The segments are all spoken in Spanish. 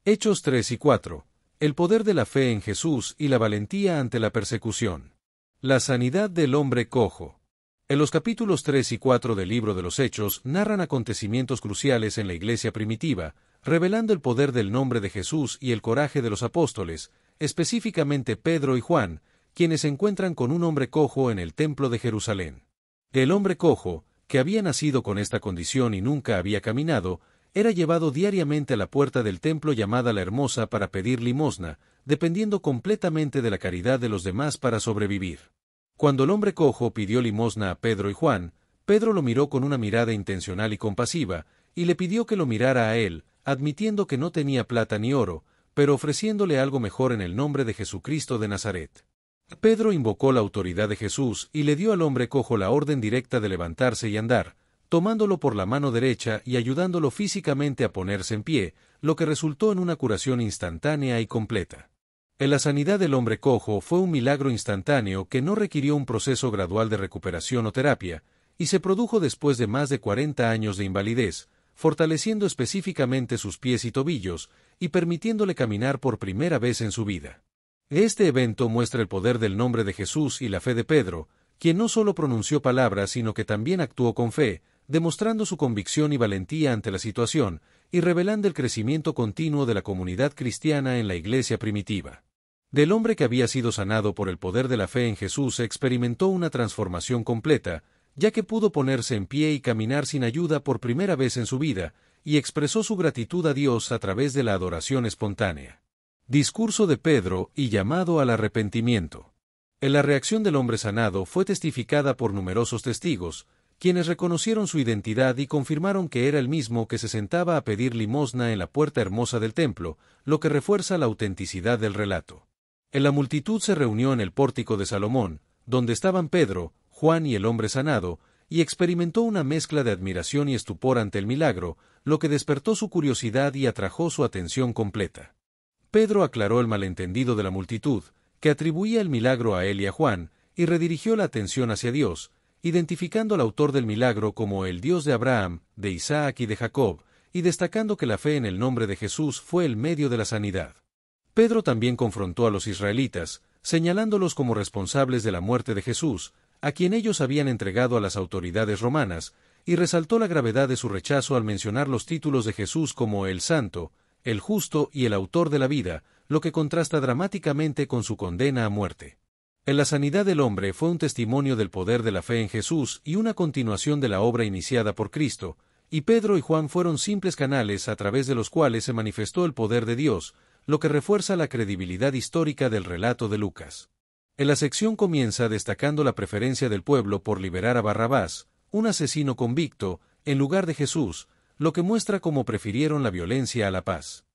Hechos 3 y 4. El poder de la fe en Jesús y la valentía ante la persecución. La sanidad del hombre cojo. En los capítulos 3 y 4 del libro de los Hechos narran acontecimientos cruciales en la iglesia primitiva, revelando el poder del nombre de Jesús y el coraje de los apóstoles, específicamente Pedro y Juan, quienes se encuentran con un hombre cojo en el templo de Jerusalén. El hombre cojo, que había nacido con esta condición y nunca había caminado, era llevado diariamente a la puerta del templo llamada La Hermosa para pedir limosna, dependiendo completamente de la caridad de los demás para sobrevivir. Cuando el hombre cojo pidió limosna a Pedro y Juan, Pedro lo miró con una mirada intencional y compasiva, y le pidió que lo mirara a él, admitiendo que no tenía plata ni oro, pero ofreciéndole algo mejor en el nombre de Jesucristo de Nazaret. Pedro invocó la autoridad de Jesús y le dio al hombre cojo la orden directa de levantarse y andar, tomándolo por la mano derecha y ayudándolo físicamente a ponerse en pie, lo que resultó en una curación instantánea y completa. En la sanidad del hombre cojo fue un milagro instantáneo que no requirió un proceso gradual de recuperación o terapia, y se produjo después de más de 40 años de invalidez, fortaleciendo específicamente sus pies y tobillos, y permitiéndole caminar por primera vez en su vida. Este evento muestra el poder del nombre de Jesús y la fe de Pedro, quien no solo pronunció palabras sino que también actuó con fe, demostrando su convicción y valentía ante la situación, y revelando el crecimiento continuo de la comunidad cristiana en la iglesia primitiva. Del hombre que había sido sanado por el poder de la fe en Jesús experimentó una transformación completa, ya que pudo ponerse en pie y caminar sin ayuda por primera vez en su vida, y expresó su gratitud a Dios a través de la adoración espontánea. Discurso de Pedro y llamado al arrepentimiento. En la reacción del hombre sanado fue testificada por numerosos testigos, quienes reconocieron su identidad y confirmaron que era el mismo que se sentaba a pedir limosna en la puerta hermosa del templo, lo que refuerza la autenticidad del relato. En la multitud se reunió en el pórtico de Salomón, donde estaban Pedro, Juan y el hombre sanado, y experimentó una mezcla de admiración y estupor ante el milagro, lo que despertó su curiosidad y atrajo su atención completa. Pedro aclaró el malentendido de la multitud, que atribuía el milagro a él y a Juan, y redirigió la atención hacia Dios, identificando al autor del milagro como el Dios de Abraham, de Isaac y de Jacob, y destacando que la fe en el nombre de Jesús fue el medio de la sanidad. Pedro también confrontó a los israelitas, señalándolos como responsables de la muerte de Jesús, a quien ellos habían entregado a las autoridades romanas, y resaltó la gravedad de su rechazo al mencionar los títulos de Jesús como el Santo, el Justo y el Autor de la vida, lo que contrasta dramáticamente con su condena a muerte. En la sanidad del hombre fue un testimonio del poder de la fe en Jesús y una continuación de la obra iniciada por Cristo, y Pedro y Juan fueron simples canales a través de los cuales se manifestó el poder de Dios, lo que refuerza la credibilidad histórica del relato de Lucas. En la sección comienza destacando la preferencia del pueblo por liberar a Barrabás, un asesino convicto, en lugar de Jesús, lo que muestra cómo prefirieron la violencia a la paz.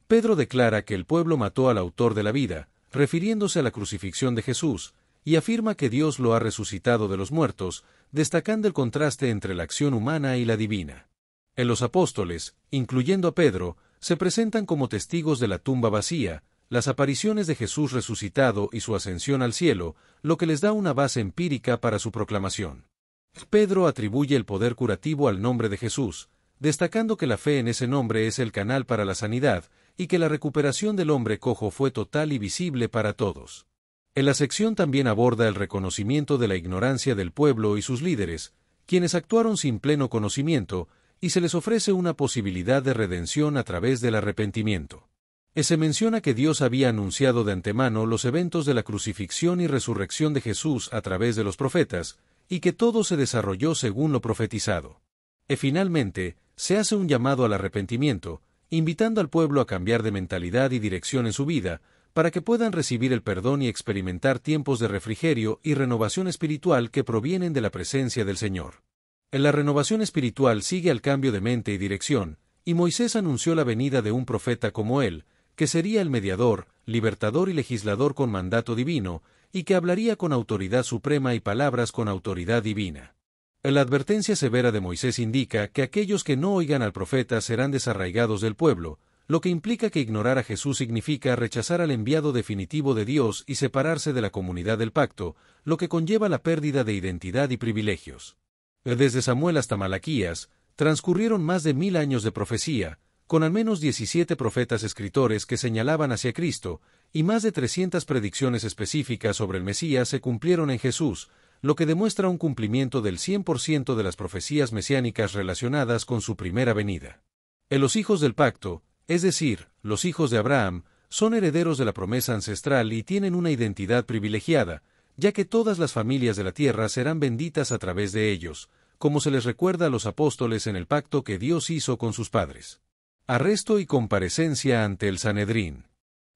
Pedro declara que el pueblo mató al autor de la vida, refiriéndose a la crucifixión de Jesús, y afirma que Dios lo ha resucitado de los muertos, destacando el contraste entre la acción humana y la divina. En los apóstoles, incluyendo a Pedro, se presentan como testigos de la tumba vacía, las apariciones de Jesús resucitado y su ascensión al cielo, lo que les da una base empírica para su proclamación. Pedro atribuye el poder curativo al nombre de Jesús, destacando que la fe en ese nombre es el canal para la sanidad, y que la recuperación del hombre cojo fue total y visible para todos. En la sección también aborda el reconocimiento de la ignorancia del pueblo y sus líderes, quienes actuaron sin pleno conocimiento, y se les ofrece una posibilidad de redención a través del arrepentimiento. Se menciona que Dios había anunciado de antemano los eventos de la crucifixión y resurrección de Jesús a través de los profetas, y que todo se desarrolló según lo profetizado. Finalmente, se hace un llamado al arrepentimiento, invitando al pueblo a cambiar de mentalidad y dirección en su vida, para que puedan recibir el perdón y experimentar tiempos de refrigerio y renovación espiritual que provienen de la presencia del Señor. En la renovación espiritual sigue al cambio de mente y dirección, y Moisés anunció la venida de un profeta como él, que sería el mediador, libertador y legislador con mandato divino, y que hablaría con autoridad suprema y palabras con autoridad divina. La advertencia severa de Moisés indica que aquellos que no oigan al profeta serán desarraigados del pueblo, lo que implica que ignorar a Jesús significa rechazar al enviado definitivo de Dios y separarse de la comunidad del pacto, lo que conlleva la pérdida de identidad y privilegios. Desde Samuel hasta Malaquías, transcurrieron más de 1000 años de profecía, con al menos 17 profetas escritores que señalaban hacia Cristo, y más de 300 predicciones específicas sobre el Mesías se cumplieron en Jesús, lo que demuestra un cumplimiento del 100% de las profecías mesiánicas relacionadas con su primera venida. Los hijos del pacto, es decir, los hijos de Abraham, son herederos de la promesa ancestral y tienen una identidad privilegiada, ya que todas las familias de la tierra serán benditas a través de ellos, como se les recuerda a los apóstoles en el pacto que Dios hizo con sus padres. Arresto y comparecencia ante el Sanedrín.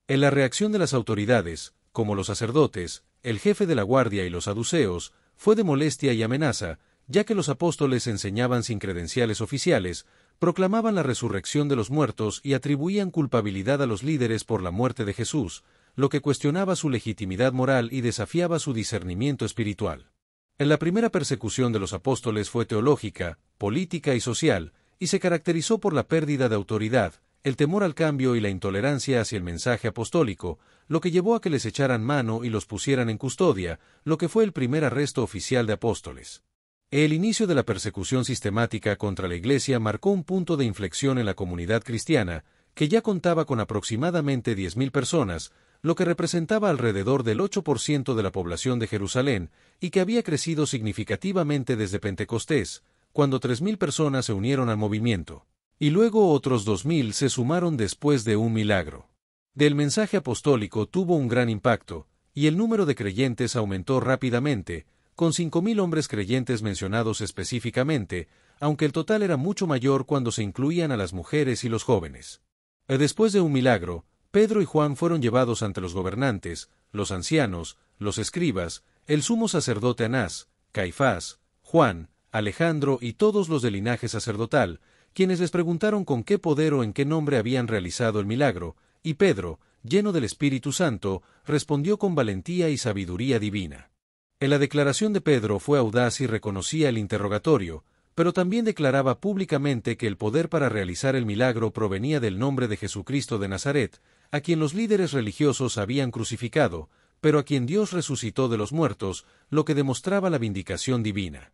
En la reacción de las autoridades, como los sacerdotes, el jefe de la guardia y los saduceos, fue de molestia y amenaza, ya que los apóstoles enseñaban sin credenciales oficiales, proclamaban la resurrección de los muertos y atribuían culpabilidad a los líderes por la muerte de Jesús, lo que cuestionaba su legitimidad moral y desafiaba su discernimiento espiritual. En la primera persecución de los apóstoles fue teológica, política y social, y se caracterizó por la pérdida de autoridad, el temor al cambio y la intolerancia hacia el mensaje apostólico, lo que llevó a que les echaran mano y los pusieran en custodia, lo que fue el primer arresto oficial de apóstoles. El inicio de la persecución sistemática contra la Iglesia marcó un punto de inflexión en la comunidad cristiana, que ya contaba con aproximadamente 10.000 personas, lo que representaba alrededor del 8% de la población de Jerusalén, y que había crecido significativamente desde Pentecostés, cuando 3.000 personas se unieron al movimiento, y luego otros 2.000 se sumaron después de un milagro. Del mensaje apostólico tuvo un gran impacto, y el número de creyentes aumentó rápidamente, con 5.000 hombres creyentes mencionados específicamente, aunque el total era mucho mayor cuando se incluían a las mujeres y los jóvenes. Después de un milagro, Pedro y Juan fueron llevados ante los gobernantes, los ancianos, los escribas, el sumo sacerdote Anás, Caifás, Juan, Alejandro y todos los del linaje sacerdotal, quienes les preguntaron con qué poder o en qué nombre habían realizado el milagro, y Pedro, lleno del Espíritu Santo, respondió con valentía y sabiduría divina. En la declaración de Pedro fue audaz y reconocía el interrogatorio, pero también declaraba públicamente que el poder para realizar el milagro provenía del nombre de Jesucristo de Nazaret, a quien los líderes religiosos habían crucificado, pero a quien Dios resucitó de los muertos, lo que demostraba la vindicación divina.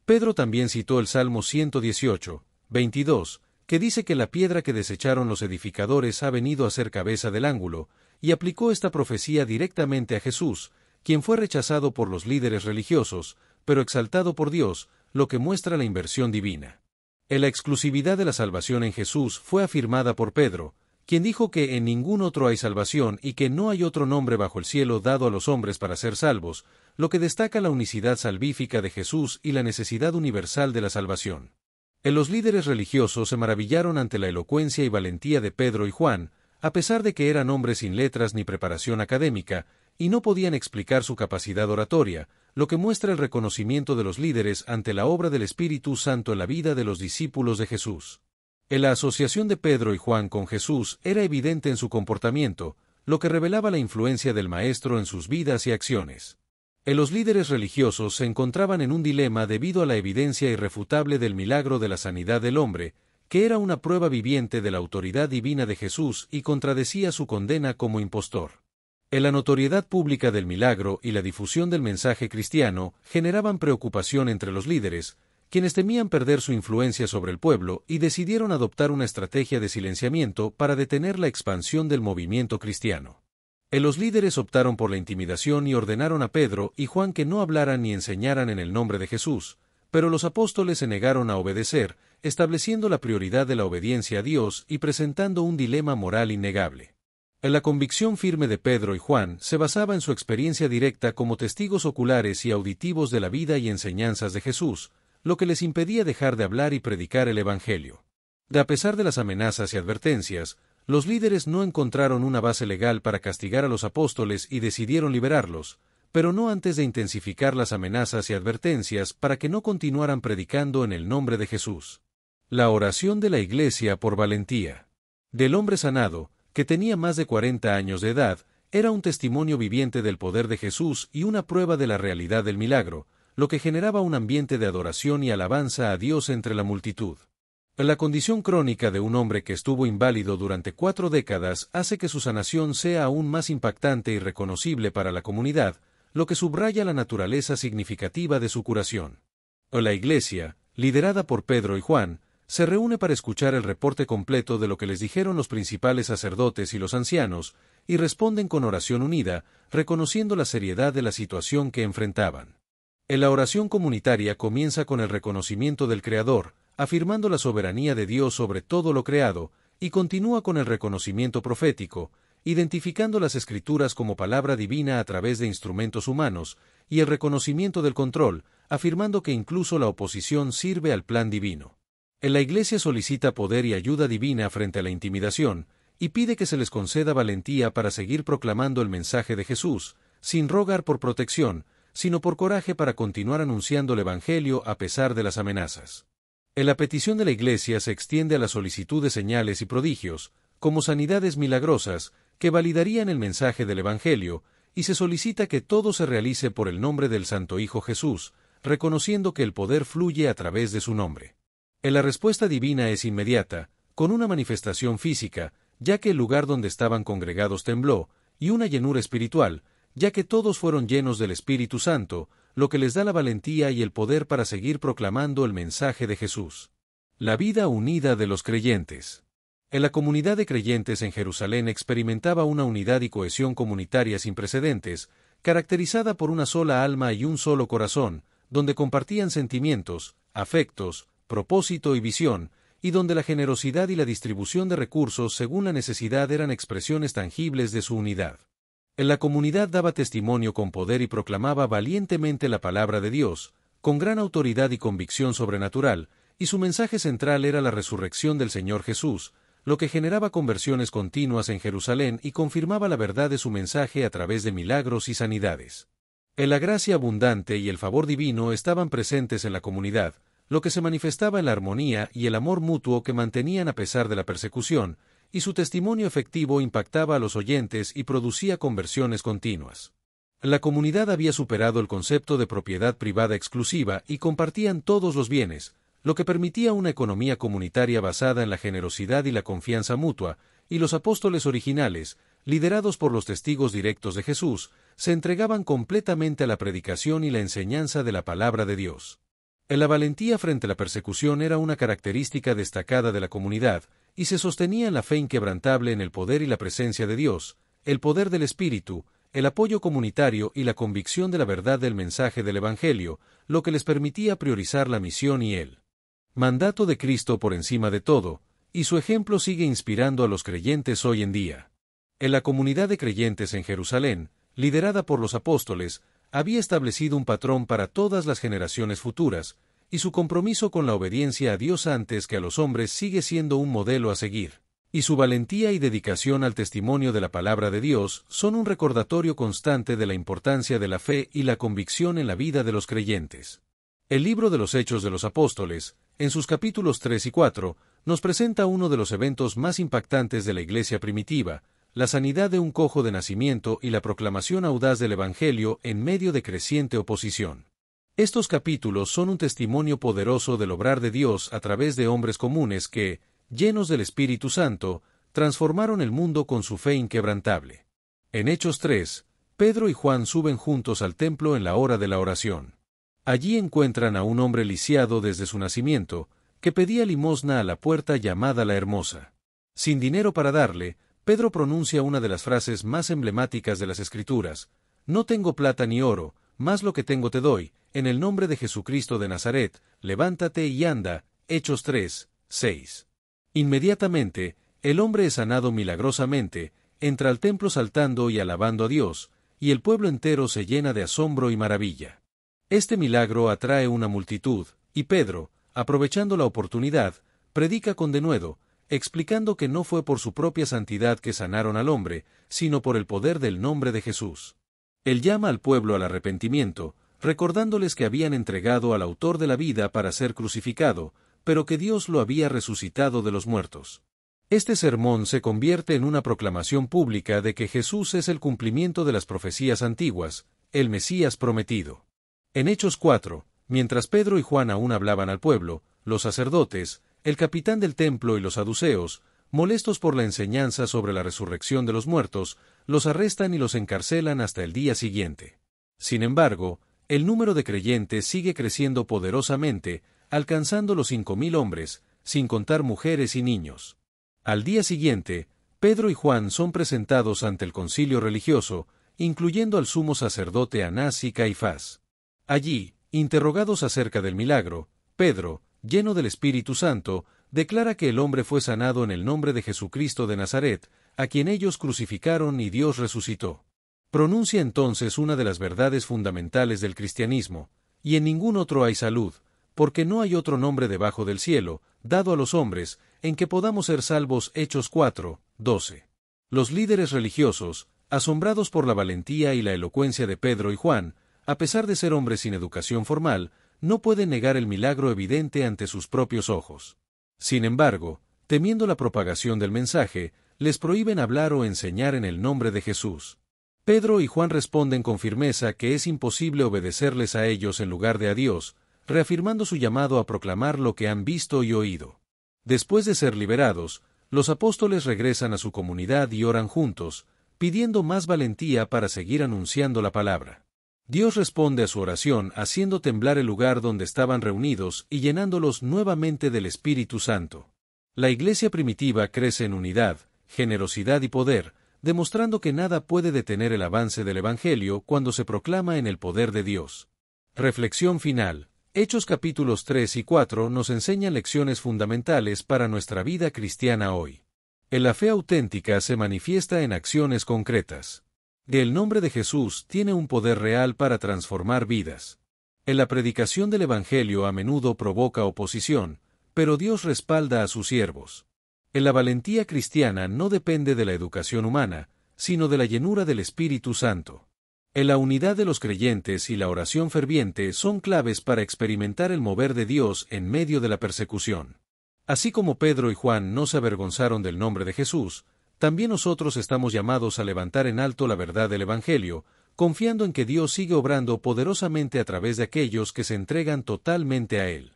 Pedro también citó el Salmo 118, 22, que dice que la piedra que desecharon los edificadores ha venido a ser cabeza del ángulo, y aplicó esta profecía directamente a Jesús, quien fue rechazado por los líderes religiosos, pero exaltado por Dios, lo que muestra la inversión divina. La exclusividad de la salvación en Jesús fue afirmada por Pedro, quien dijo que en ningún otro hay salvación y que no hay otro nombre bajo el cielo dado a los hombres para ser salvos, lo que destaca la unicidad salvífica de Jesús y la necesidad universal de la salvación. Los líderes religiosos se maravillaron ante la elocuencia y valentía de Pedro y Juan, a pesar de que eran hombres sin letras ni preparación académica, y no podían explicar su capacidad oratoria, lo que muestra el reconocimiento de los líderes ante la obra del Espíritu Santo en la vida de los discípulos de Jesús. La asociación de Pedro y Juan con Jesús era evidente en su comportamiento, lo que revelaba la influencia del Maestro en sus vidas y acciones. Los líderes religiosos se encontraban en un dilema debido a la evidencia irrefutable del milagro de la sanidad del hombre, que era una prueba viviente de la autoridad divina de Jesús y contradecía su condena como impostor. La notoriedad pública del milagro y la difusión del mensaje cristiano generaban preocupación entre los líderes, quienes temían perder su influencia sobre el pueblo y decidieron adoptar una estrategia de silenciamiento para detener la expansión del movimiento cristiano. Los líderes optaron por la intimidación y ordenaron a Pedro y Juan que no hablaran ni enseñaran en el nombre de Jesús, pero los apóstoles se negaron a obedecer, estableciendo la prioridad de la obediencia a Dios y presentando un dilema moral innegable. La convicción firme de Pedro y Juan se basaba en su experiencia directa como testigos oculares y auditivos de la vida y enseñanzas de Jesús, lo que les impedía dejar de hablar y predicar el Evangelio. A pesar de las amenazas y advertencias, los líderes no encontraron una base legal para castigar a los apóstoles y decidieron liberarlos, pero no antes de intensificar las amenazas y advertencias para que no continuaran predicando en el nombre de Jesús. La oración de la Iglesia por valentía. Del hombre sanado, que tenía más de 40 años de edad, era un testimonio viviente del poder de Jesús y una prueba de la realidad del milagro, lo que generaba un ambiente de adoración y alabanza a Dios entre la multitud. La condición crónica de un hombre que estuvo inválido durante 4 décadas hace que su sanación sea aún más impactante y reconocible para la comunidad, lo que subraya la naturaleza significativa de su curación. La Iglesia, liderada por Pedro y Juan, se reúne para escuchar el reporte completo de lo que les dijeron los principales sacerdotes y los ancianos, y responden con oración unida, reconociendo la seriedad de la situación que enfrentaban. En la oración comunitaria comienza con el reconocimiento del Creador, afirmando la soberanía de Dios sobre todo lo creado, y continúa con el reconocimiento profético, identificando las Escrituras como palabra divina a través de instrumentos humanos, y el reconocimiento del control, afirmando que incluso la oposición sirve al plan divino. En la Iglesia solicita poder y ayuda divina frente a la intimidación, y pide que se les conceda valentía para seguir proclamando el mensaje de Jesús, sin rogar por protección, sino por coraje para continuar anunciando el Evangelio a pesar de las amenazas. En la petición de la Iglesia se extiende a la solicitud de señales y prodigios, como sanidades milagrosas, que validarían el mensaje del Evangelio, y se solicita que todo se realice por el nombre del Santo Hijo Jesús, reconociendo que el poder fluye a través de su nombre. La respuesta divina es inmediata, con una manifestación física, ya que el lugar donde estaban congregados tembló, y una llenura espiritual, ya que todos fueron llenos del Espíritu Santo, lo que les da la valentía y el poder para seguir proclamando el mensaje de Jesús. La vida unida de los creyentes. En la comunidad de creyentes en Jerusalén experimentaba una unidad y cohesión comunitaria sin precedentes, caracterizada por una sola alma y un solo corazón, donde compartían sentimientos, afectos, propósito y visión, y donde la generosidad y la distribución de recursos según la necesidad eran expresiones tangibles de su unidad. En la comunidad daba testimonio con poder y proclamaba valientemente la palabra de Dios, con gran autoridad y convicción sobrenatural, y su mensaje central era la resurrección del Señor Jesús, lo que generaba conversiones continuas en Jerusalén y confirmaba la verdad de su mensaje a través de milagros y sanidades. La gracia abundante y el favor divino estaban presentes en la comunidad, lo que se manifestaba en la armonía y el amor mutuo que mantenían a pesar de la persecución, y su testimonio efectivo impactaba a los oyentes y producía conversiones continuas. La comunidad había superado el concepto de propiedad privada exclusiva y compartían todos los bienes, lo que permitía una economía comunitaria basada en la generosidad y la confianza mutua, y los apóstoles originales, liderados por los testigos directos de Jesús, se entregaban completamente a la predicación y la enseñanza de la palabra de Dios. La valentía frente a la persecución era una característica destacada de la comunidad, y se sostenía en la fe inquebrantable en el poder y la presencia de Dios, el poder del Espíritu, el apoyo comunitario y la convicción de la verdad del mensaje del Evangelio, lo que les permitía priorizar la misión y el mandato de Cristo por encima de todo, y su ejemplo sigue inspirando a los creyentes hoy en día. En la comunidad de creyentes en Jerusalén, liderada por los apóstoles, había establecido un patrón para todas las generaciones futuras, y su compromiso con la obediencia a Dios antes que a los hombres sigue siendo un modelo a seguir. Y su valentía y dedicación al testimonio de la palabra de Dios son un recordatorio constante de la importancia de la fe y la convicción en la vida de los creyentes. El libro de los Hechos de los Apóstoles, en sus capítulos 3 y 4, nos presenta uno de los eventos más impactantes de la Iglesia primitiva, la sanidad de un cojo de nacimiento y la proclamación audaz del Evangelio en medio de creciente oposición. Estos capítulos son un testimonio poderoso del obrar de Dios a través de hombres comunes que, llenos del Espíritu Santo, transformaron el mundo con su fe inquebrantable. En Hechos 3, Pedro y Juan suben juntos al templo en la hora de la oración. Allí encuentran a un hombre lisiado desde su nacimiento, que pedía limosna a la puerta llamada la Hermosa. Sin dinero para darle, Pedro pronuncia una de las frases más emblemáticas de las Escrituras: «No tengo plata ni oro, mas lo que tengo te doy, en el nombre de Jesucristo de Nazaret, levántate y anda». Hechos 3, 6. Inmediatamente, el hombre es sanado milagrosamente, entra al templo saltando y alabando a Dios, y el pueblo entero se llena de asombro y maravilla. Este milagro atrae una multitud, y Pedro, aprovechando la oportunidad, predica con denuedo, explicando que no fue por su propia santidad que sanaron al hombre, sino por el poder del nombre de Jesús. Él llama al pueblo al arrepentimiento, recordándoles que habían entregado al autor de la vida para ser crucificado, pero que Dios lo había resucitado de los muertos. Este sermón se convierte en una proclamación pública de que Jesús es el cumplimiento de las profecías antiguas, el Mesías prometido. En Hechos 4, mientras Pedro y Juan aún hablaban al pueblo, los sacerdotes, el capitán del templo y los saduceos, molestos por la enseñanza sobre la resurrección de los muertos, los arrestan y los encarcelan hasta el día siguiente. Sin embargo, el número de creyentes sigue creciendo poderosamente, alcanzando los 5.000 hombres, sin contar mujeres y niños. Al día siguiente, Pedro y Juan son presentados ante el concilio religioso, incluyendo al sumo sacerdote Anás y Caifás. Allí, interrogados acerca del milagro, Pedro, lleno del Espíritu Santo, declara que el hombre fue sanado en el nombre de Jesucristo de Nazaret, a quien ellos crucificaron y Dios resucitó. Pronuncia entonces una de las verdades fundamentales del cristianismo: y en ningún otro hay salud, porque no hay otro nombre debajo del cielo, dado a los hombres, en que podamos ser salvos. Hechos 4:12. Los líderes religiosos, asombrados por la valentía y la elocuencia de Pedro y Juan, a pesar de ser hombres sin educación formal, no pueden negar el milagro evidente ante sus propios ojos. Sin embargo, temiendo la propagación del mensaje, les prohíben hablar o enseñar en el nombre de Jesús. Pedro y Juan responden con firmeza que es imposible obedecerles a ellos en lugar de a Dios, reafirmando su llamado a proclamar lo que han visto y oído. Después de ser liberados, los apóstoles regresan a su comunidad y oran juntos, pidiendo más valentía para seguir anunciando la palabra. Dios responde a su oración haciendo temblar el lugar donde estaban reunidos y llenándolos nuevamente del Espíritu Santo. La iglesia primitiva crece en unidad, generosidad y poder, demostrando que nada puede detener el avance del Evangelio cuando se proclama en el poder de Dios. Reflexión final. Hechos capítulos 3 y 4 nos enseñan lecciones fundamentales para nuestra vida cristiana hoy. La fe auténtica se manifiesta en acciones concretas. El nombre de Jesús tiene un poder real para transformar vidas. En la predicación del Evangelio a menudo provoca oposición, pero Dios respalda a sus siervos. La valentía cristiana no depende de la educación humana, sino de la llenura del Espíritu Santo. La unidad de los creyentes y la oración ferviente son claves para experimentar el mover de Dios en medio de la persecución. Así como Pedro y Juan no se avergonzaron del nombre de Jesús, también nosotros estamos llamados a levantar en alto la verdad del Evangelio, confiando en que Dios sigue obrando poderosamente a través de aquellos que se entregan totalmente a Él.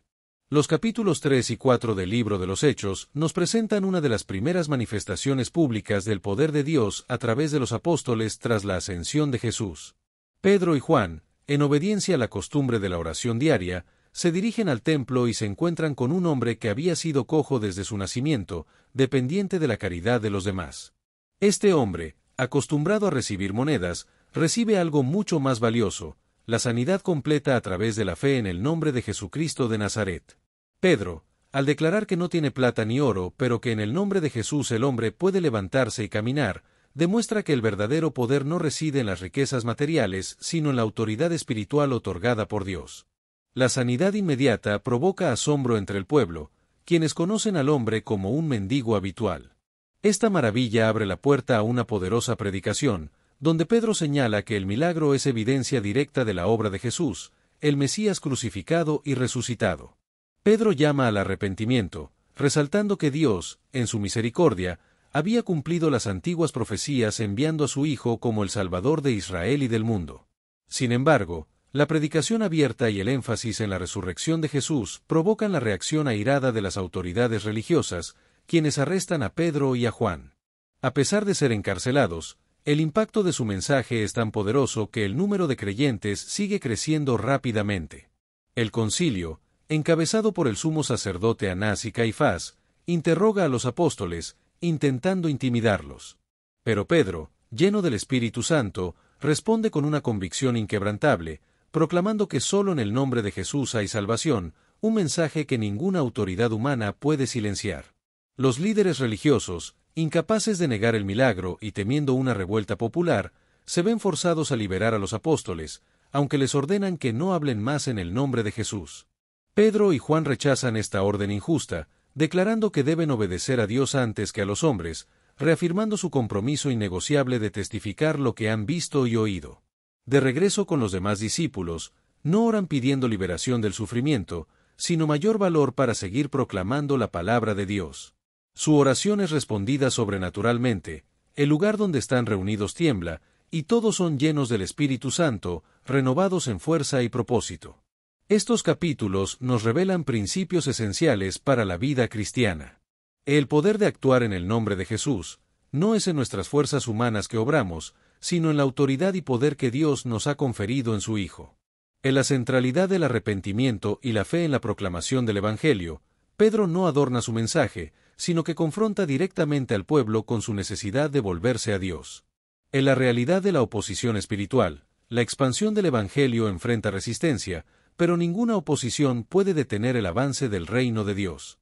Los capítulos 3 y 4 del libro de los Hechos nos presentan una de las primeras manifestaciones públicas del poder de Dios a través de los apóstoles tras la ascensión de Jesús. Pedro y Juan, en obediencia a la costumbre de la oración diaria, se dirigen al templo y se encuentran con un hombre que había sido cojo desde su nacimiento, dependiente de la caridad de los demás. Este hombre, acostumbrado a recibir monedas, recibe algo mucho más valioso: la sanidad completa a través de la fe en el nombre de Jesucristo de Nazaret. Pedro, al declarar que no tiene plata ni oro, pero que en el nombre de Jesús el hombre puede levantarse y caminar, demuestra que el verdadero poder no reside en las riquezas materiales, sino en la autoridad espiritual otorgada por Dios. La sanidad inmediata provoca asombro entre el pueblo, quienes conocen al hombre como un mendigo habitual. Esta maravilla abre la puerta a una poderosa predicación, donde Pedro señala que el milagro es evidencia directa de la obra de Jesús, el Mesías crucificado y resucitado. Pedro llama al arrepentimiento, resaltando que Dios, en su misericordia, había cumplido las antiguas profecías enviando a su Hijo como el Salvador de Israel y del mundo. Sin embargo, la predicación abierta y el énfasis en la resurrección de Jesús provocan la reacción airada de las autoridades religiosas, quienes arrestan a Pedro y a Juan. A pesar de ser encarcelados, el impacto de su mensaje es tan poderoso que el número de creyentes sigue creciendo rápidamente. El concilio, encabezado por el sumo sacerdote Anás y Caifás, interroga a los apóstoles, intentando intimidarlos. Pero Pedro, lleno del Espíritu Santo, responde con una convicción inquebrantable, proclamando que solo en el nombre de Jesús hay salvación, un mensaje que ninguna autoridad humana puede silenciar. Los líderes religiosos, incapaces de negar el milagro y temiendo una revuelta popular, se ven forzados a liberar a los apóstoles, aunque les ordenan que no hablen más en el nombre de Jesús. Pedro y Juan rechazan esta orden injusta, declarando que deben obedecer a Dios antes que a los hombres, reafirmando su compromiso innegociable de testificar lo que han visto y oído. De regreso con los demás discípulos, no oran pidiendo liberación del sufrimiento, sino mayor valor para seguir proclamando la palabra de Dios. Su oración es respondida sobrenaturalmente, el lugar donde están reunidos tiembla, y todos son llenos del Espíritu Santo, renovados en fuerza y propósito. Estos capítulos nos revelan principios esenciales para la vida cristiana. El poder de actuar en el nombre de Jesús no es en nuestras fuerzas humanas que obramos, sino en la autoridad y poder que Dios nos ha conferido en su Hijo. En la centralidad del arrepentimiento y la fe en la proclamación del Evangelio, Pedro no adorna su mensaje, sino que confronta directamente al pueblo con su necesidad de volverse a Dios. En la realidad de la oposición espiritual, la expansión del Evangelio enfrenta resistencia, pero ninguna oposición puede detener el avance del reino de Dios.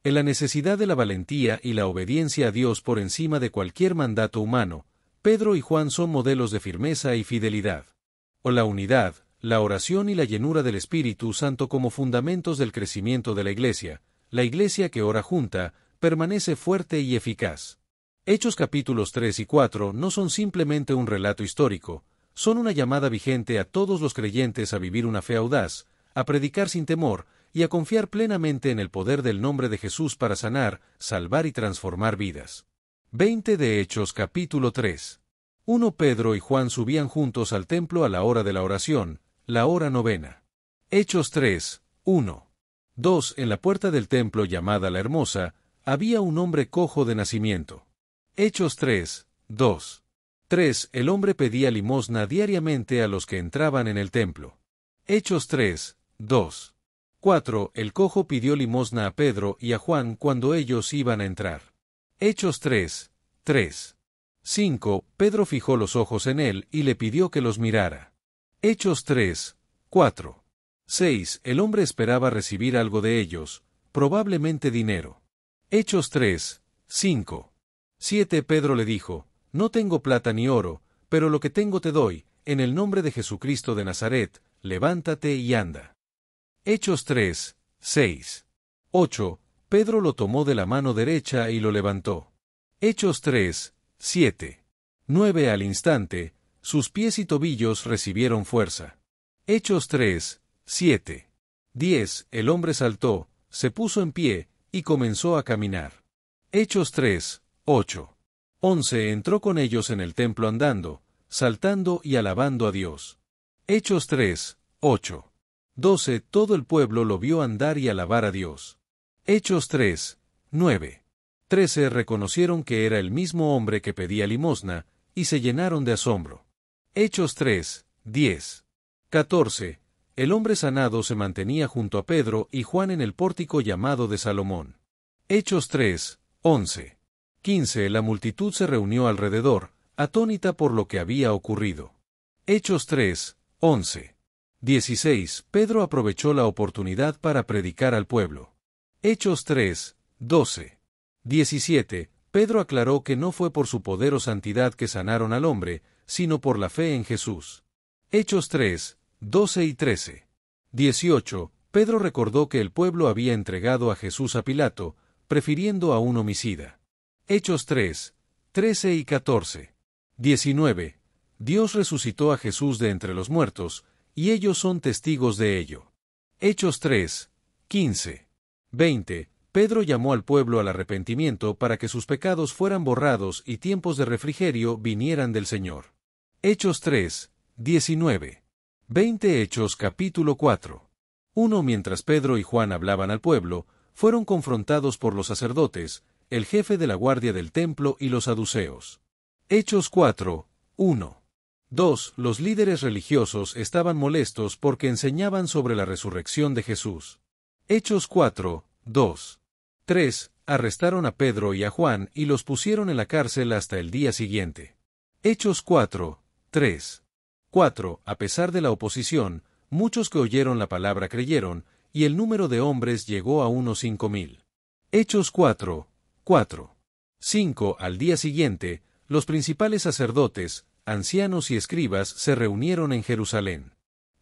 En la necesidad de la valentía y la obediencia a Dios por encima de cualquier mandato humano, Pedro y Juan son modelos de firmeza y fidelidad. O la unidad, la oración y la llenura del Espíritu Santo como fundamentos del crecimiento de la iglesia que ora junta, permanece fuerte y eficaz. Hechos capítulos 3 y 4 no son simplemente un relato histórico, son una llamada vigente a todos los creyentes a vivir una fe audaz, a predicar sin temor, y a confiar plenamente en el poder del nombre de Jesús para sanar, salvar y transformar vidas. 20 de Hechos capítulo 3. 1 Pedro y Juan subían juntos al templo a la hora de la oración, la hora novena. Hechos 3, 1. 2 En la puerta del templo llamada la Hermosa, había un hombre cojo de nacimiento. Hechos 3, 2. 3 El hombre pedía limosna diariamente a los que entraban en el templo. Hechos 3, 2. 4 El cojo pidió limosna a Pedro y a Juan cuando ellos iban a entrar. Hechos 3, 3. 5 Pedro fijó los ojos en él y le pidió que los mirara. Hechos 3, 4. 6 El hombre esperaba recibir algo de ellos, probablemente dinero. Hechos 3, 5. 7 Pedro le dijo, no tengo plata ni oro, pero lo que tengo te doy, en el nombre de Jesucristo de Nazaret, levántate y anda. Hechos 3, 6. 8 Pedro lo tomó de la mano derecha y lo levantó. Hechos 3, 7. 9 Al instante, sus pies y tobillos recibieron fuerza. Hechos 3, 7. 10 El hombre saltó, se puso en pie, y comenzó a caminar. Hechos 3, 8. 11 Entró con ellos en el templo andando, saltando y alabando a Dios. Hechos 3, 8. 12 Todo el pueblo lo vio andar y alabar a Dios. Hechos 3, 9. 13 Reconocieron que era el mismo hombre que pedía limosna, y se llenaron de asombro. Hechos 3, 10. 14 El hombre sanado se mantenía junto a Pedro y Juan en el pórtico llamado de Salomón. Hechos 3, 11. 15 La multitud se reunió alrededor, atónita por lo que había ocurrido. Hechos 3, 11. 16 Pedro aprovechó la oportunidad para predicar al pueblo. Hechos 3, 12. 17 Pedro aclaró que no fue por su poder o santidad que sanaron al hombre, sino por la fe en Jesús. Hechos 3, 12 y 13. 18 Pedro recordó que el pueblo había entregado a Jesús a Pilato, prefiriendo a un homicida. Hechos 3, 13 y 14. 19 Dios resucitó a Jesús de entre los muertos, y ellos son testigos de ello. Hechos 3, 15. 20 Pedro llamó al pueblo al arrepentimiento para que sus pecados fueran borrados y tiempos de refrigerio vinieran del Señor. Hechos 3, 19. 20 Hechos capítulo 4. 1 Mientras Pedro y Juan hablaban al pueblo, fueron confrontados por los sacerdotes, el jefe de la guardia del templo y los saduceos. Hechos 4, 1. 2 Los líderes religiosos estaban molestos porque enseñaban sobre la resurrección de Jesús. Hechos 4, 2. 3 Arrestaron a Pedro y a Juan y los pusieron en la cárcel hasta el día siguiente. Hechos 4, 3. 4 A pesar de la oposición, muchos que oyeron la palabra creyeron, y el número de hombres llegó a unos 5,000. Hechos 4, 4. 5 Al día siguiente, los principales sacerdotes, ancianos y escribas se reunieron en Jerusalén.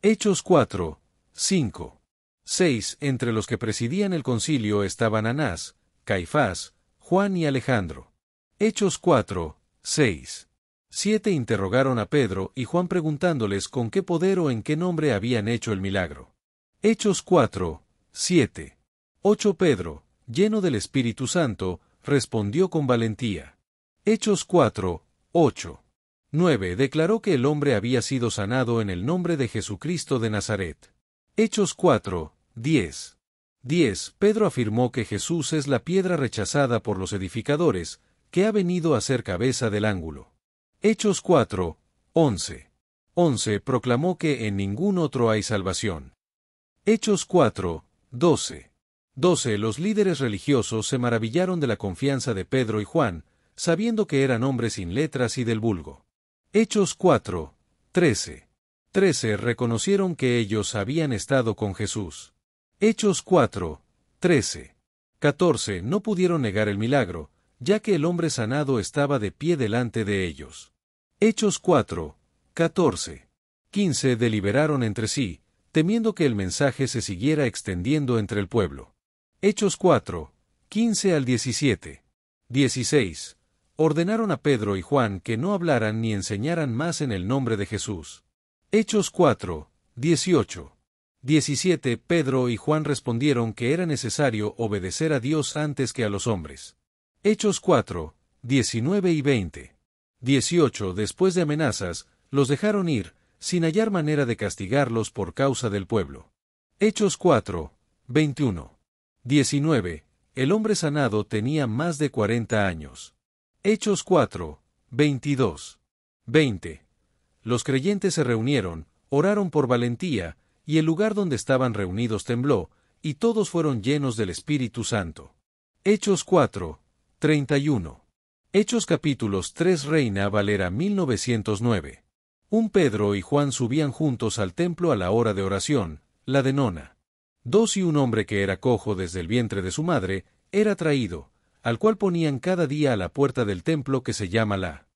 Hechos 4, 5. 6 Entre los que presidían el concilio estaban Anás, Caifás, Juan y Alejandro. Hechos 4, 6. 7 Interrogaron a Pedro y Juan preguntándoles con qué poder o en qué nombre habían hecho el milagro. Hechos 4, 7. 8 Pedro, lleno del Espíritu Santo, respondió con valentía. Hechos 4, 8. 9 Declaró que el hombre había sido sanado en el nombre de Jesucristo de Nazaret. Hechos 4, 10. 10 Pedro afirmó que Jesús es la piedra rechazada por los edificadores, que ha venido a ser cabeza del ángulo. Hechos 4, 11. 11 Proclamó que en ningún otro hay salvación. Hechos 4, 12. 12. Los líderes religiosos se maravillaron de la confianza de Pedro y Juan, sabiendo que eran hombres sin letras y del vulgo. Hechos 4, 13. 13. Reconocieron que ellos habían estado con Jesús. Hechos 4, 13. 14. No pudieron negar el milagro, ya que el hombre sanado estaba de pie delante de ellos. Hechos 4, 14. 15. Deliberaron entre sí, temiendo que el mensaje se siguiera extendiendo entre el pueblo. Hechos 4, 15 al 17. 16. Ordenaron a Pedro y Juan que no hablaran ni enseñaran más en el nombre de Jesús. Hechos 4, 18. 17. Pedro y Juan respondieron que era necesario obedecer a Dios antes que a los hombres. Hechos 4, 19 y 20. 18. Después de amenazas, los dejaron ir, sin hallar manera de castigarlos por causa del pueblo. Hechos 4, 21. 19. El hombre sanado tenía más de 40 años. Hechos 4, 22. 20. Los creyentes se reunieron, oraron por valentía, y el lugar donde estaban reunidos tembló, y todos fueron llenos del Espíritu Santo. Hechos 4, 31. Hechos capítulos 3 Reina Valera 1909. Un Pedro y Juan subían juntos al templo a la hora de oración, la de nona. 2. Y un hombre que era cojo desde el vientre de su madre, era traído, al cual ponían cada día a la puerta del templo que se llama la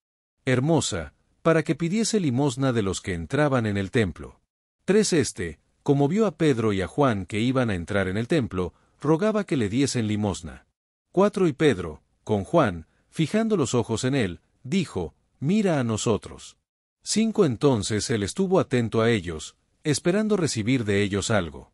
Hermosa, para que pidiese limosna de los que entraban en el templo. 3. Como vio a Pedro y a Juan que iban a entrar en el templo, rogaba que le diesen limosna. 4. Y Pedro, con Juan, fijando los ojos en él, dijo, «Mira a nosotros». 5. Entonces él estuvo atento a ellos, esperando recibir de ellos algo.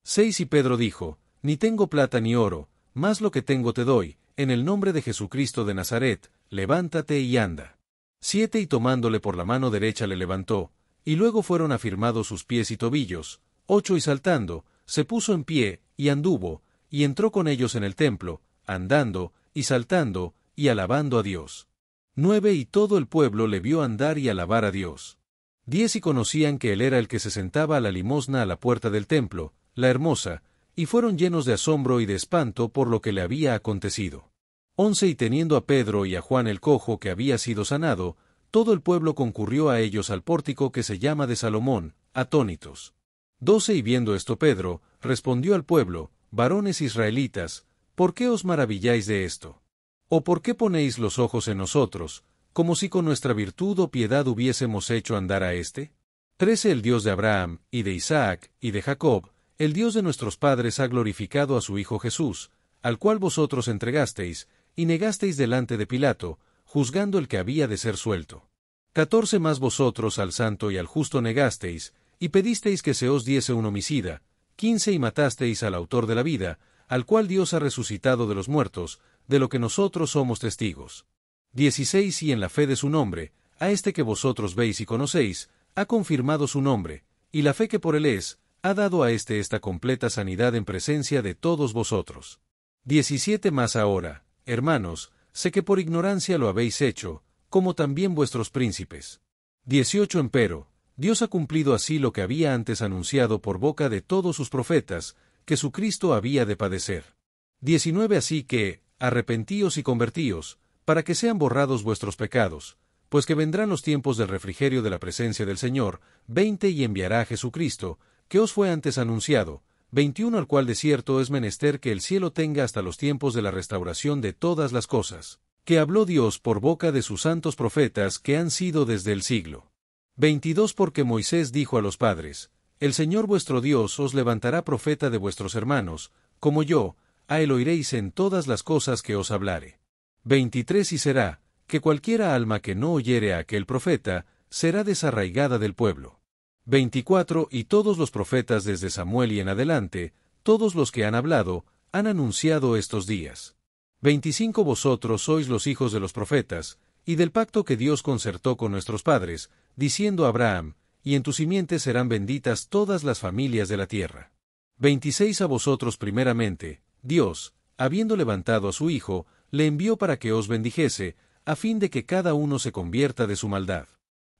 6. Y Pedro dijo, «Ni tengo plata ni oro, mas lo que tengo te doy, en el nombre de Jesucristo de Nazaret, levántate y anda». 7. Y tomándole por la mano derecha le levantó, y luego fueron afirmados sus pies y tobillos. 8. Y saltando, se puso en pie, y anduvo, y entró con ellos en el templo, andando, y saltando, y alabando a Dios. 9. Y todo el pueblo le vio andar y alabar a Dios. 10. Y conocían que él era el que se sentaba a la limosna a la puerta del templo, la Hermosa, y fueron llenos de asombro y de espanto por lo que le había acontecido. 11. Y teniendo a Pedro y a Juan el cojo que había sido sanado, todo el pueblo concurrió a ellos al pórtico que se llama de Salomón, atónitos. 12. Y viendo esto Pedro, respondió al pueblo, «Varones israelitas, ¿por qué os maravilláis de esto? ¿O por qué ponéis los ojos en nosotros, como si con nuestra virtud o piedad hubiésemos hecho andar a éste? 13. El Dios de Abraham, y de Isaac, y de Jacob, el Dios de nuestros padres ha glorificado a su Hijo Jesús, al cual vosotros entregasteis, y negasteis delante de Pilato, juzgando el que había de ser suelto. 14. Más vosotros al santo y al justo negasteis, y pedisteis que se os diese un homicida. 15. Y matasteis al autor de la vida, al cual Dios ha resucitado de los muertos, de lo que nosotros somos testigos. 16. Y en la fe de su nombre, a este que vosotros veis y conocéis, ha confirmado su nombre, y la fe que por él es, ha dado a éste esta completa sanidad en presencia de todos vosotros. 17. Más ahora, hermanos, sé que por ignorancia lo habéis hecho, como también vuestros príncipes. 18. Empero, Dios ha cumplido así lo que había antes anunciado por boca de todos sus profetas, que su Cristo había de padecer. 19. Así que, arrepentíos y convertíos, para que sean borrados vuestros pecados, pues que vendrán los tiempos del refrigerio de la presencia del Señor. 20. Y enviará a Jesucristo, que os fue antes anunciado. 21. Al cual de cierto es menester que el cielo tenga hasta los tiempos de la restauración de todas las cosas, que habló Dios por boca de sus santos profetas que han sido desde el siglo. 22. Porque Moisés dijo a los padres, el Señor vuestro Dios os levantará profeta de vuestros hermanos, como yo, a él oiréis en todas las cosas que os hablare. 23. Y será, que cualquiera alma que no oyere a aquel profeta, será desarraigada del pueblo. 24. Y todos los profetas desde Samuel y en adelante, todos los que han hablado, han anunciado estos días. 25. Vosotros sois los hijos de los profetas, y del pacto que Dios concertó con nuestros padres, diciendo a Abraham, y en tu simiente serán benditas todas las familias de la tierra. 26. A vosotros primeramente, Dios, habiendo levantado a su Hijo, le envió para que os bendijese, a fin de que cada uno se convierta de su maldad.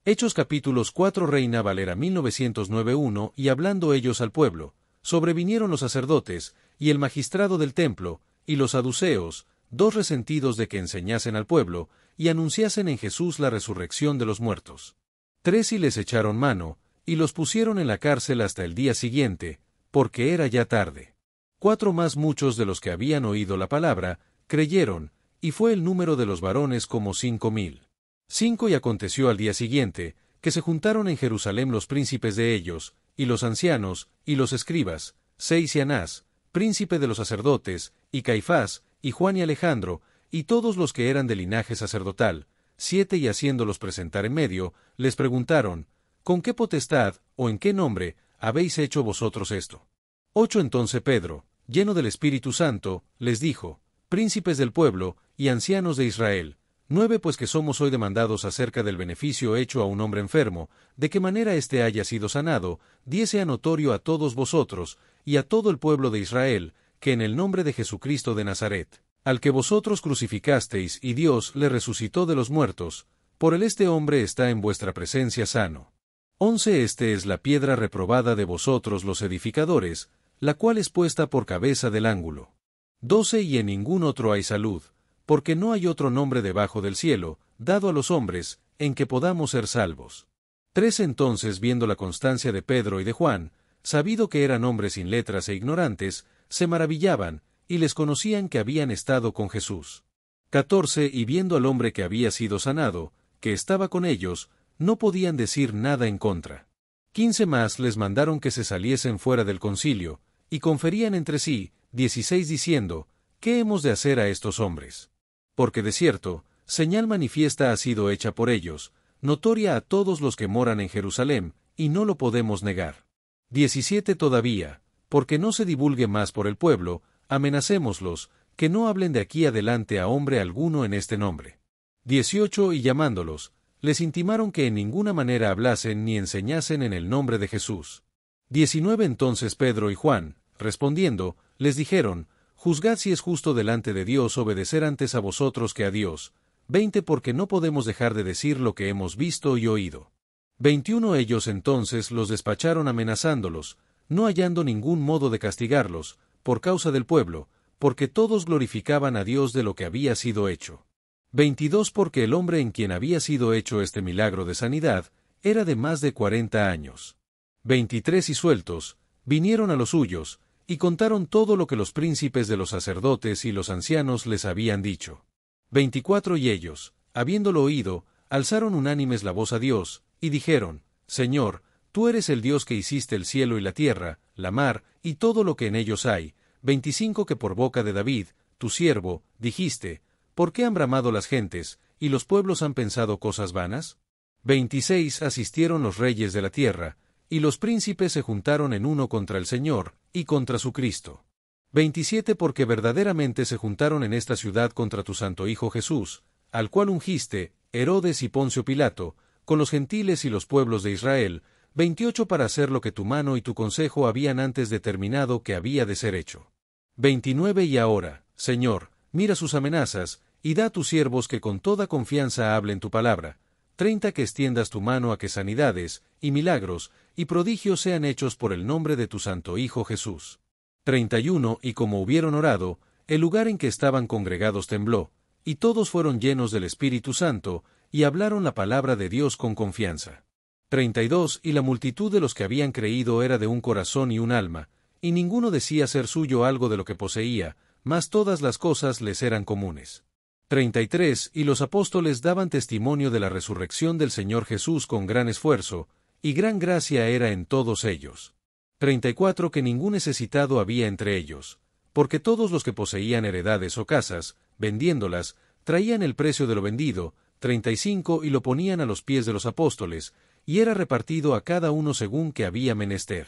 Hechos capítulos 4 Reina Valera 1909. 1. Y hablando ellos al pueblo, sobrevinieron los sacerdotes, y el magistrado del templo, y los saduceos, dos resentidos de que enseñasen al pueblo, y anunciasen en Jesús la resurrección de los muertos. 3 y les echaron mano, y los pusieron en la cárcel hasta el día siguiente, porque era ya tarde. 4 más muchos de los que habían oído la palabra, creyeron, y fue el número de los varones como 5,000. 5 y aconteció al día siguiente, que se juntaron en Jerusalén los príncipes de ellos, y los ancianos, y los escribas, 6 y Anás, príncipe de los sacerdotes, y Caifás, y Juan y Alejandro, y todos los que eran de linaje sacerdotal, 7 y haciéndolos presentar en medio, les preguntaron, ¿con qué potestad, o en qué nombre, habéis hecho vosotros esto? 8 Entonces Pedro, lleno del Espíritu Santo, les dijo, príncipes del pueblo, y ancianos de Israel, 9 pues que somos hoy demandados acerca del beneficio hecho a un hombre enfermo, de qué manera éste haya sido sanado, 10 sea notorio a todos vosotros, y a todo el pueblo de Israel, que en el nombre de Jesucristo de Nazaret, al que vosotros crucificasteis y Dios le resucitó de los muertos, por él este hombre está en vuestra presencia sano. 11 Este es la piedra reprobada de vosotros los edificadores, la cual es puesta por cabeza del ángulo. 12 Y en ningún otro hay salud, porque no hay otro nombre debajo del cielo, dado a los hombres, en que podamos ser salvos. 13 Entonces, viendo la constancia de Pedro y de Juan, sabido que eran hombres sin letras e ignorantes, se maravillaban, y les conocían que habían estado con Jesús. 14 Y viendo al hombre que había sido sanado, que estaba con ellos, no podían decir nada en contra. 15 Más les mandaron que se saliesen fuera del concilio, y conferían entre sí, 16 diciendo, ¿qué hemos de hacer a estos hombres? Porque de cierto, señal manifiesta ha sido hecha por ellos, notoria a todos los que moran en Jerusalén, y no lo podemos negar. 17 Todavía, porque no se divulgue más por el pueblo, amenacémoslos, que no hablen de aquí adelante a hombre alguno en este nombre. 18 Y llamándolos, les intimaron que en ninguna manera hablasen ni enseñasen en el nombre de Jesús. 19 Entonces Pedro y Juan, respondiendo, les dijeron, juzgad si es justo delante de Dios obedecer antes a vosotros que a Dios. 20 Porque no podemos dejar de decir lo que hemos visto y oído. 21 Ellos entonces los despacharon amenazándolos, no hallando ningún modo de castigarlos, por causa del pueblo, porque todos glorificaban a Dios de lo que había sido hecho. 22 Porque el hombre en quien había sido hecho este milagro de sanidad, era de más de 40 años. 23 Y sueltos, vinieron a los suyos, y contaron todo lo que los príncipes de los sacerdotes y los ancianos les habían dicho. 24 Y ellos, habiéndolo oído, alzaron unánimes la voz a Dios, y dijeron, Señor, tú eres el Dios que hiciste el cielo y la tierra, la mar, y todo lo que en ellos hay. 25 Que por boca de David, tu siervo, dijiste, ¿por qué han bramado las gentes, y los pueblos han pensado cosas vanas? 26 Asistieron los reyes de la tierra, y los príncipes se juntaron en uno contra el Señor, y contra su Cristo. 27 Porque verdaderamente se juntaron en esta ciudad contra tu santo Hijo Jesús, al cual ungiste, Herodes y Poncio Pilato, con los gentiles y los pueblos de Israel. 28 Para hacer lo que tu mano y tu consejo habían antes determinado que había de ser hecho. 29 Y ahora, Señor, mira sus amenazas, y da a tus siervos que con toda confianza hablen tu palabra. 30 Que extiendas tu mano a que sanidades, y milagros, y prodigios sean hechos por el nombre de tu santo Hijo Jesús. 31 Y como hubieron orado, el lugar en que estaban congregados tembló, y todos fueron llenos del Espíritu Santo, y hablaron la palabra de Dios con confianza. 32 Y la multitud de los que habían creído era de un corazón y un alma, y ninguno decía ser suyo algo de lo que poseía, mas todas las cosas les eran comunes. 33 Y los apóstoles daban testimonio de la resurrección del Señor Jesús con gran esfuerzo, y gran gracia era en todos ellos. 34 Que ningún necesitado había entre ellos, porque todos los que poseían heredades o casas, vendiéndolas, traían el precio de lo vendido. 35 Y lo ponían a los pies de los apóstoles, y era repartido a cada uno según que había menester.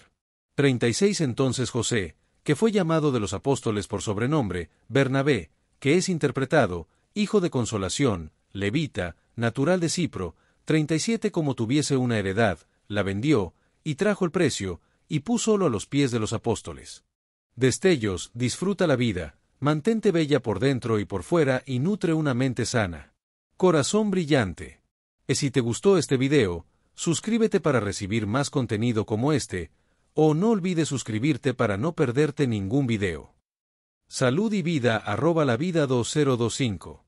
36 Entonces José, que fue llamado de los apóstoles por sobrenombre, Bernabé, que es interpretado, hijo de consolación, levita, natural de Cipro, 37 Como tuviese una heredad, la vendió, y trajo el precio, y púsolo a los pies de los apóstoles. Destellos, disfruta la vida, mantente bella por dentro y por fuera y nutre una mente sana. Corazón brillante. Y si te gustó este video, suscríbete para recibir más contenido como este, o no olvides suscribirte para no perderte ningún video. Salud y vida @lavida2025